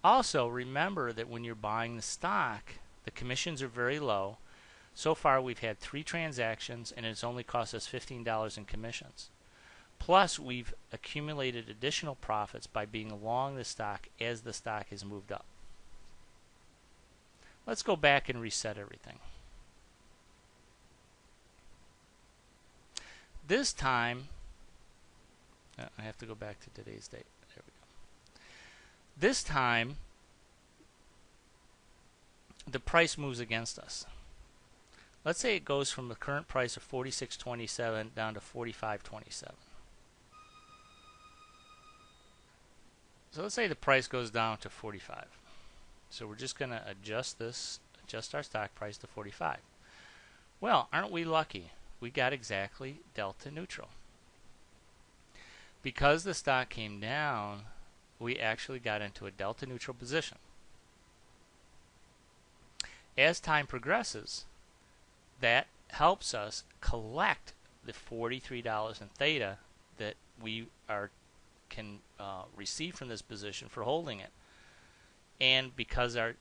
Also, remember that when you're buying the stock, the commissions are very low. So far, we've had 3 transactions, and it's only cost us $15 in commissions. Plus, we've accumulated additional profits by being long the stock as the stock has moved up. Let's go back and reset everything. This time, I have to go back to today's date. There we go. This time, the price moves against us. Let's say it goes from the current price of 46.27 down to 45.27. So let's say the price goes down to 45. So we're just going to adjust our stock price to 45. Well, aren't we lucky? We got exactly delta neutral. Because the stock came down, we actually got into a delta neutral position. As time progresses, that helps us collect the $43 in theta that we can receive from this position for holding it, and because our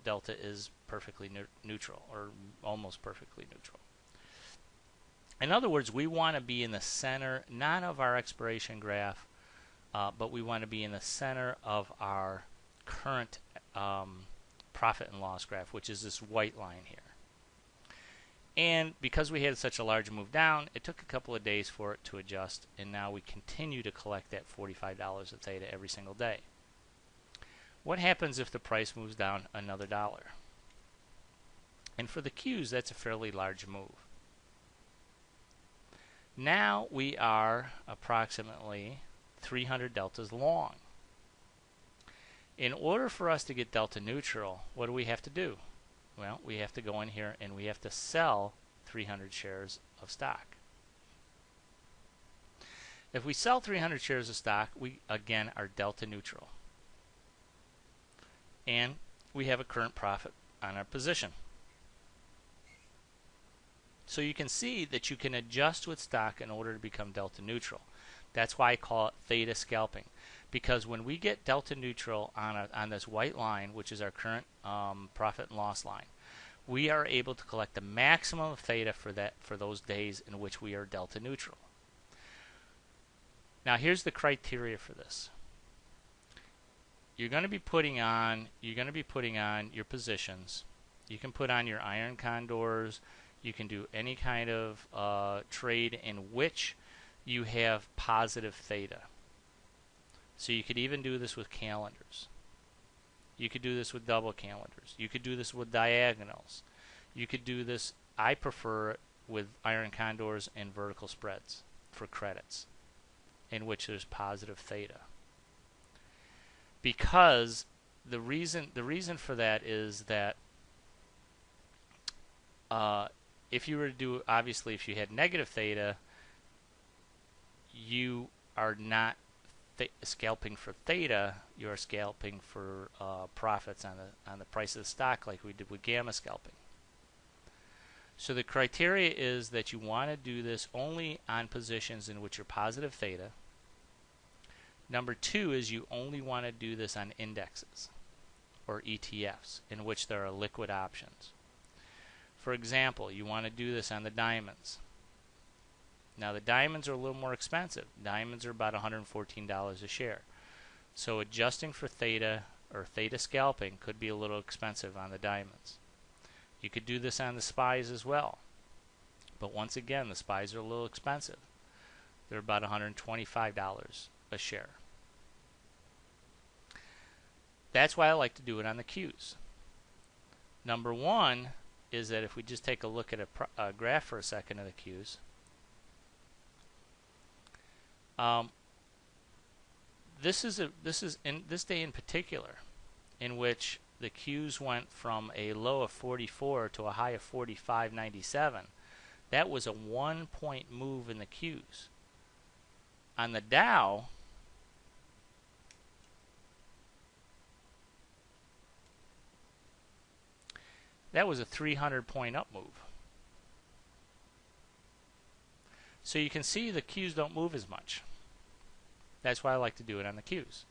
delta is perfectly neutral, or almost perfectly neutral. In other words, we want to be in the center, not of our expiration graph, but we want to be in the center of our current profit and loss graph, which is this white line here. And because we had such a large move down, it took a couple of days for it to adjust, and now we continue to collect that $45 of theta every single day. What happens if the price moves down another dollar? And for the Qs, that's a fairly large move. Now we are approximately 300 deltas long. In order for us to get delta neutral, what do we have to do? Well, we have to go in here and we have to sell 300 shares of stock. If we sell 300 shares of stock, we again are delta neutral. And we have a current profit on our position. So you can see that you can adjust with stock in order to become delta neutral. That's why I call it theta scalping. Because when we get delta neutral on this white line, which is our current profit and loss line, we are able to collect the maximum of theta for those days in which we are delta neutral. Now here's the criteria for this. You're going to be putting on your positions. You can put on your iron condors. You can do any kind of trade in which you have positive theta. So you could even do this with calendars. You could do this with double calendars. You could do this with diagonals. You could do this, I prefer, with iron condors and vertical spreads for credits, in which there's positive theta. Because the reason for that is that if you were to do, obviously, if you had negative theta, you are not scalping for theta. You are scalping for profits on the price of the stock, like we did with gamma scalping. So the criteria is that you want to do this only on positions in which you're positive theta. Number 2 is you only want to do this on indexes or ETFs in which there are liquid options. For example, you want to do this on the diamonds. Now the diamonds are a little more expensive. Diamonds are about $114 a share. So adjusting for theta or theta scalping could be a little expensive on the diamonds. You could do this on the SPYs as well. But once again, the SPYs are a little expensive. They're about $125 a share. That's why I like to do it on the Qs. Number 1 is that if we just take a look at a graph for a second of the Qs, this is in this day in particular, in which the Qs went from a low of 44 to a high of 45.97. That was a 1-point move in the Qs. On the Dow, that was a 300-point up move. So you can see the Qs don't move as much. That's why I like to do it on the Qs.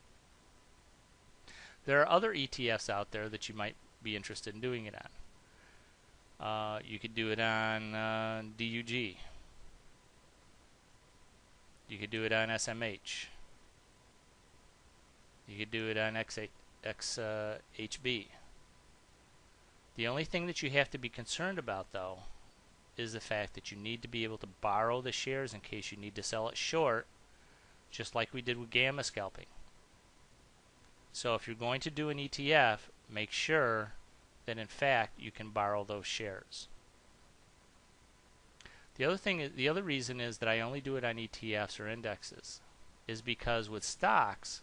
There are other ETFs out there that you might be interested in doing it on. You could do it on DUG. You could do it on SMH. You could do it on XHB. The only thing that you have to be concerned about, though, is the fact that you need to be able to borrow the shares in case you need to sell it short, just like we did with gamma scalping. So if you're going to do an ETF, make sure that in fact you can borrow those shares. The other reason is that I only do it on ETFs or indexes is because with stocks,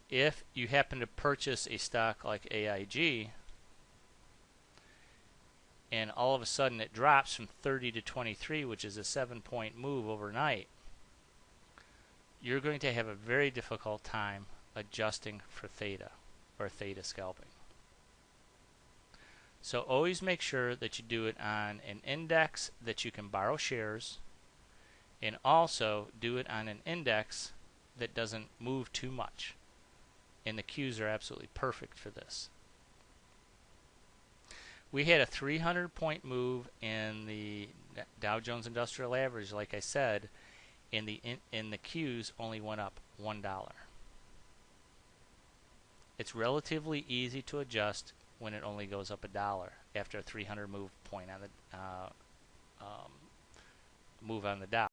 if you happen to purchase a stock like AIG and all of a sudden it drops from 30 to 23, which is a 7-point move overnight, you're going to have a very difficult time adjusting for theta or theta scalping. So always make sure that you do it on an index that you can borrow shares, and also do it on an index that doesn't move too much. And the Qs are absolutely perfect for this. We had a 300-point move in the Dow Jones Industrial Average, like I said, and the Qs only went up $1. It's relatively easy to adjust when it only goes up $1 after a 300 move point on the move on the Dow.